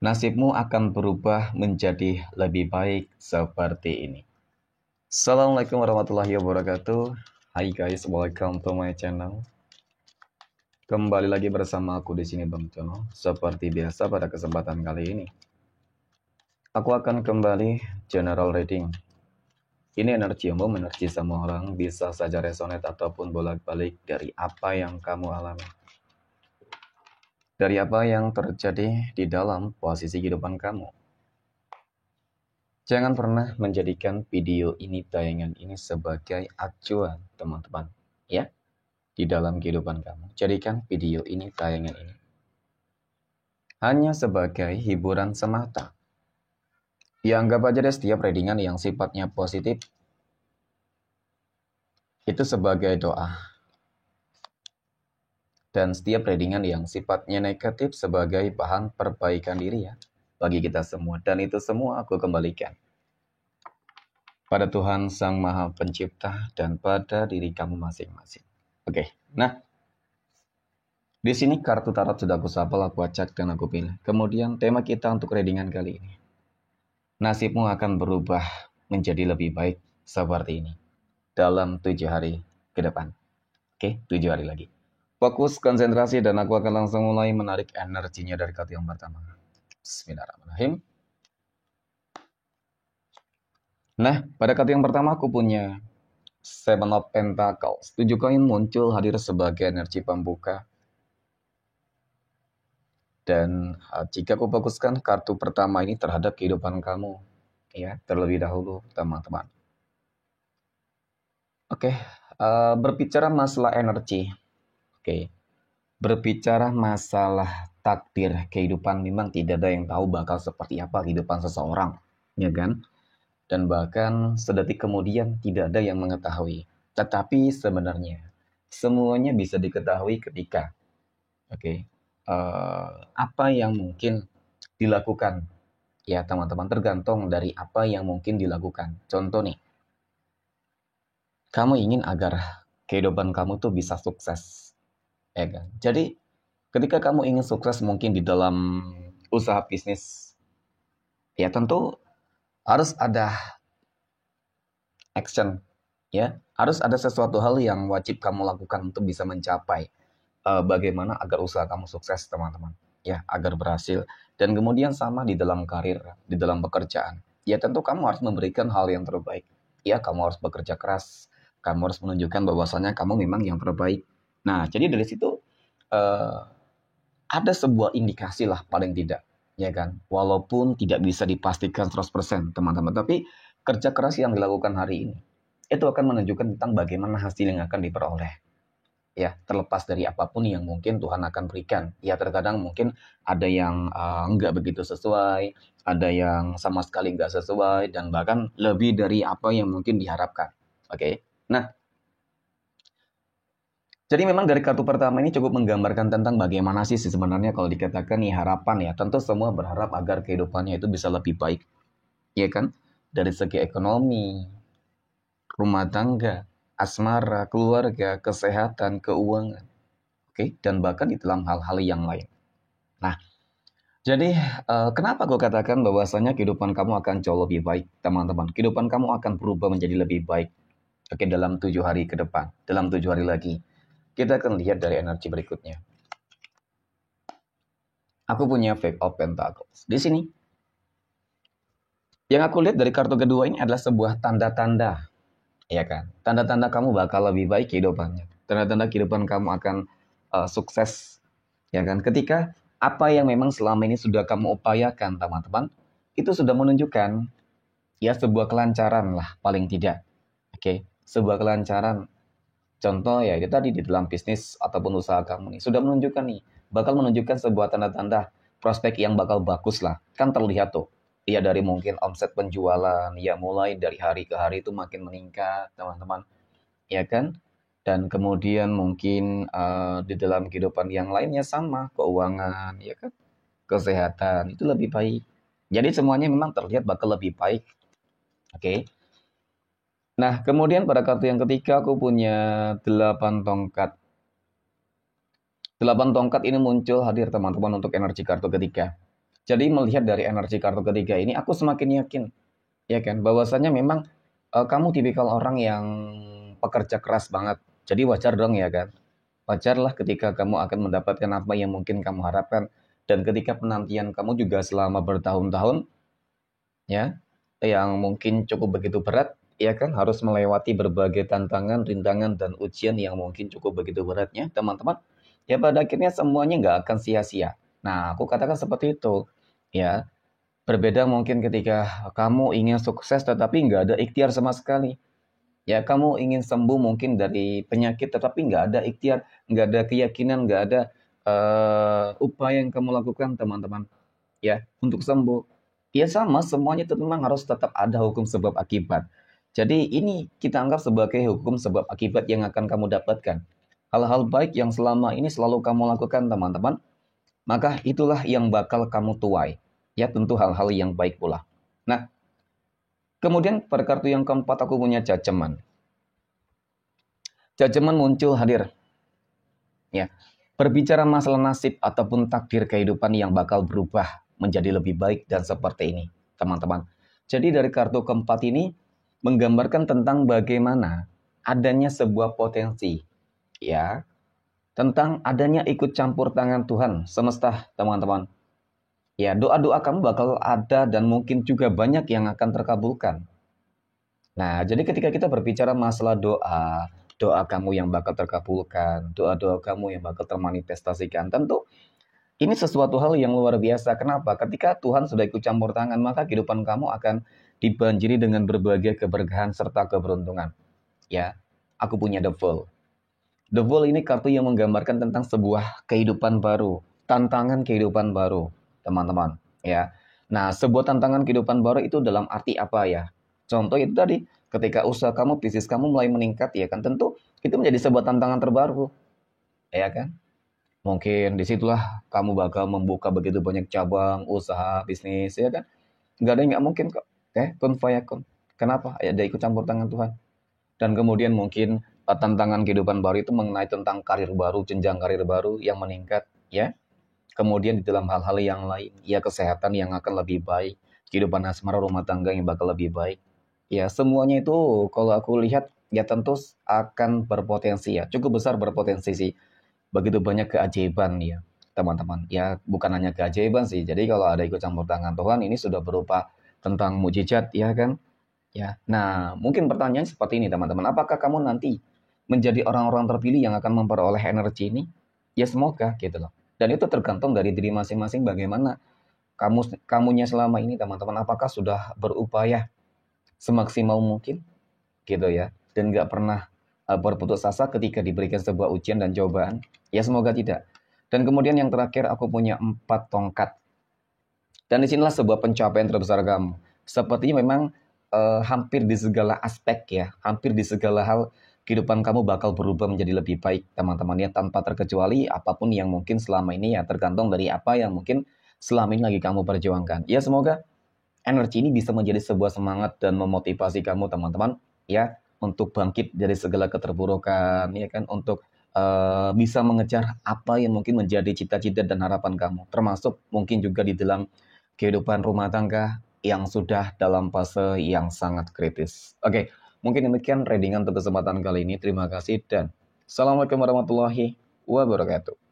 Nasibmu akan berubah menjadi lebih baik seperti ini. Assalamualaikum warahmatullahi wabarakatuh. Hai guys, welcome to my channel. Kembali lagi bersama aku di sini Bang Jono. Seperti biasa pada kesempatan kali ini, aku akan kembali general reading. Ini energi umum, energi semua orang, bisa saja resonate ataupun bolak-balik dari apa yang kamu alami. Dari apa yang terjadi di dalam posisi kehidupan kamu. Jangan pernah menjadikan video ini, tayangan ini sebagai acuan, teman-teman. Ya, di dalam kehidupan kamu. Jadikan video ini, tayangan ini hanya sebagai hiburan semata. Ya, anggap aja deh setiap readingan yang sifatnya positif itu sebagai doa. Dan setiap readingan yang sifatnya negatif sebagai bahan perbaikan diri ya, bagi kita semua. Dan itu semua aku kembalikan pada Tuhan Sang Maha Pencipta dan pada diri kamu masing-masing. Oke, nah di sini kartu tarot sudah aku shuffle, aku acak dan aku pilih. Kemudian tema kita untuk readingan kali ini. Nasibmu akan berubah menjadi lebih baik seperti ini dalam 7 hari ke depan. Oke, 7 hari lagi. Fokus, konsentrasi, dan aku akan langsung mulai menarik energinya dari kartu yang pertama. Bismillahirrahmanirrahim. Nah, pada kartu yang pertama aku punya Seven of Pentacles. 7 koin muncul hadir sebagai energi pembuka. Dan jika aku fokuskan kartu pertama ini terhadap kehidupan kamu, ya, terlebih dahulu, teman-teman. Oke, berbicara masalah energi. Oke, berbicara masalah takdir kehidupan, memang tidak ada yang tahu bakal seperti apa kehidupan seseorang, ya kan? Dan bahkan sedetik kemudian tidak ada yang mengetahui. Tetapi sebenarnya semuanya bisa diketahui ketika, oke, apa yang mungkin dilakukan, ya teman-teman, tergantung dari apa yang mungkin dilakukan. Contoh nih, kamu ingin agar kehidupan kamu tuh bisa sukses, ya kan? Jadi ketika kamu ingin sukses mungkin di dalam usaha bisnis, ya tentu harus ada action, ya. Harus ada sesuatu hal yang wajib kamu lakukan untuk bisa mencapai bagaimana agar usaha kamu sukses, teman-teman. Ya, agar berhasil. Dan kemudian sama di dalam karir, di dalam pekerjaan. Ya, tentu kamu harus memberikan hal yang terbaik. Ya, kamu harus bekerja keras. Kamu harus menunjukkan bahwasanya kamu memang yang terbaik. Nah, jadi dari situ eh, ada sebuah indikasi lah paling tidak, ya kan? Walaupun tidak bisa dipastikan 100%, teman-teman, tapi kerja keras yang dilakukan hari ini itu akan menunjukkan tentang bagaimana hasil yang akan diperoleh. Ya, terlepas dari apapun yang mungkin Tuhan akan berikan. Ya, terkadang mungkin ada yang enggak begitu sesuai, ada yang sama sekali enggak sesuai, dan bahkan lebih dari apa yang mungkin diharapkan. Oke. Nah, jadi memang dari kartu pertama ini cukup menggambarkan tentang bagaimana sih sebenarnya kalau dikatakan nih harapan ya. Tentu semua berharap agar kehidupannya itu bisa lebih baik. Ya kan? Dari segi ekonomi, rumah tangga, asmara, keluarga, kesehatan, keuangan. Oke, dan bahkan di dalam hal-hal yang lain. Nah, jadi kenapa gue katakan bahwasanya kehidupan kamu akan jauh lebih baik, teman-teman. Kehidupan kamu akan berubah menjadi lebih baik. Oke, dalam 7 hari ke depan, dalam 7 hari lagi. Kita akan lihat dari energi berikutnya. Aku punya Five of Pentacles. Di sini, yang aku lihat dari kartu kedua ini adalah sebuah tanda-tanda. Ya kan? Tanda-tanda kamu bakal lebih baik kehidupannya. Tanda-tanda kehidupan kamu akan sukses. Ya kan? Ketika apa yang memang selama ini sudah kamu upayakan, teman-teman, itu sudah menunjukkan ya sebuah kelancaran lah, paling tidak. Oke? Sebuah kelancaran. Contoh ya itu tadi di dalam bisnis ataupun usaha kamu nih sudah menunjukkan nih, bakal menunjukkan sebuah tanda-tanda prospek yang bakal bagus lah. Kan terlihat tuh. Ya dari mungkin omset penjualan ya mulai dari hari ke hari itu makin meningkat, teman-teman. Ya kan? Dan kemudian mungkin di dalam kehidupan yang lainnya sama, keuangan, ya kan? Kesehatan itu lebih baik. Jadi semuanya memang terlihat bakal lebih baik. Oke. Nah, kemudian pada kartu yang ketiga aku punya 8 tongkat. 8 tongkat ini muncul hadir teman-teman untuk energi kartu ketiga. Jadi melihat dari energi kartu ketiga ini, aku semakin yakin, ya kan, bahwasanya memang kamu tipikal orang yang pekerja keras banget. Jadi wajar dong ya kan. Wajarlah ketika kamu akan mendapatkan apa yang mungkin kamu harapkan. Dan ketika penantian kamu juga selama bertahun-tahun, ya, yang mungkin cukup begitu berat, ya kan, harus melewati berbagai tantangan, rintangan, dan ujian yang mungkin cukup begitu beratnya, teman-teman. Ya pada akhirnya semuanya nggak akan sia-sia. Nah, aku katakan seperti itu. Ya, berbeda mungkin ketika kamu ingin sukses tetapi nggak ada ikhtiar sama sekali. Ya, kamu ingin sembuh mungkin dari penyakit tetapi nggak ada ikhtiar, nggak ada keyakinan, nggak ada upaya yang kamu lakukan, teman-teman. Ya, untuk sembuh. Ya sama, semuanya itu memang harus tetap ada hukum sebab akibat. Jadi ini kita anggap sebagai hukum sebab akibat yang akan kamu dapatkan. Hal-hal baik yang selama ini selalu kamu lakukan, teman-teman, maka itulah yang bakal kamu tuai. Ya, tentu hal-hal yang baik pula. Nah, kemudian pada kartu yang keempat aku punya jajaman. Jajaman muncul hadir. Ya, berbicara masalah nasib ataupun takdir kehidupan yang bakal berubah menjadi lebih baik dan seperti ini, teman-teman. Jadi dari kartu keempat ini menggambarkan tentang bagaimana adanya sebuah potensi, ya, tentang adanya ikut campur tangan Tuhan semesta, teman-teman. Ya, doa-doa kamu bakal ada dan mungkin juga banyak yang akan terkabulkan. Nah, jadi ketika kita berbicara masalah doa, doa kamu yang bakal terkabulkan, doa-doa kamu yang bakal termanifestasikan, tentu ini sesuatu hal yang luar biasa. Kenapa? Ketika Tuhan sudah ikut campur tangan, maka kehidupan kamu akan dibanjiri dengan berbagai keberkahan serta keberuntungan. Ya, aku punya The Fool. The Fool ini kartu yang menggambarkan tentang sebuah kehidupan baru, tantangan kehidupan baru, teman-teman. Ya, nah sebuah tantangan kehidupan baru itu dalam arti apa ya? Contoh itu tadi, ketika usaha kamu, bisnis kamu mulai meningkat, ya kan, tentu itu menjadi sebuah tantangan terbaru, ya kan? Mungkin disitulah kamu bakal membuka begitu banyak cabang, usaha, bisnis, ya kan? Nggak ada yang nggak mungkin kok. Kun fayakun. Kenapa? Ya, ada ikut campur tangan Tuhan. Dan kemudian mungkin tantangan kehidupan baru itu mengenai tentang karir baru, jenjang karir baru yang meningkat, ya. Kemudian di dalam hal-hal yang lain, ya kesehatan yang akan lebih baik, kehidupan asmara rumah tangga yang bakal lebih baik. Ya, semuanya itu kalau aku lihat ya tentu akan berpotensi ya, cukup besar berpotensi sih. Begitu banyak keajaiban ya, teman-teman. Ya, bukan hanya keajaiban sih. Jadi kalau ada ikut campur tangan Tuhan ini sudah berupa tentang mujizat ya kan? Ya. Nah, mungkin pertanyaan seperti ini teman-teman. Apakah kamu nanti menjadi orang-orang terpilih yang akan memperoleh energi ini? Ya semoga gitu loh. Dan itu tergantung dari diri masing-masing bagaimana kamunya selama ini teman-teman. Apakah sudah berupaya semaksimal mungkin gitu ya. Dan nggak pernah berputus asa ketika diberikan sebuah ujian dan cobaan. Ya semoga tidak. Dan kemudian yang terakhir aku punya 4 tongkat. Dan disinilah sebuah pencapaian terbesar kamu. Sepertinya memang hampir di segala aspek ya, hampir di segala hal kehidupan kamu bakal berubah menjadi lebih baik, teman-teman ya, tanpa terkecuali apapun yang mungkin selama ini ya tergantung dari apa yang mungkin selama ini lagi kamu perjuangkan. Ya semoga energi ini bisa menjadi sebuah semangat dan memotivasi kamu teman-teman ya untuk bangkit dari segala keterburukan ya kan, untuk bisa mengejar apa yang mungkin menjadi cita-cita dan harapan kamu, termasuk mungkin juga di dalam kehidupan rumah tangga yang sudah dalam fase yang sangat kritis. Oke, mungkin demikian readingan untuk kesempatan kali ini. Terima kasih dan Assalamualaikum warahmatullahi wabarakatuh.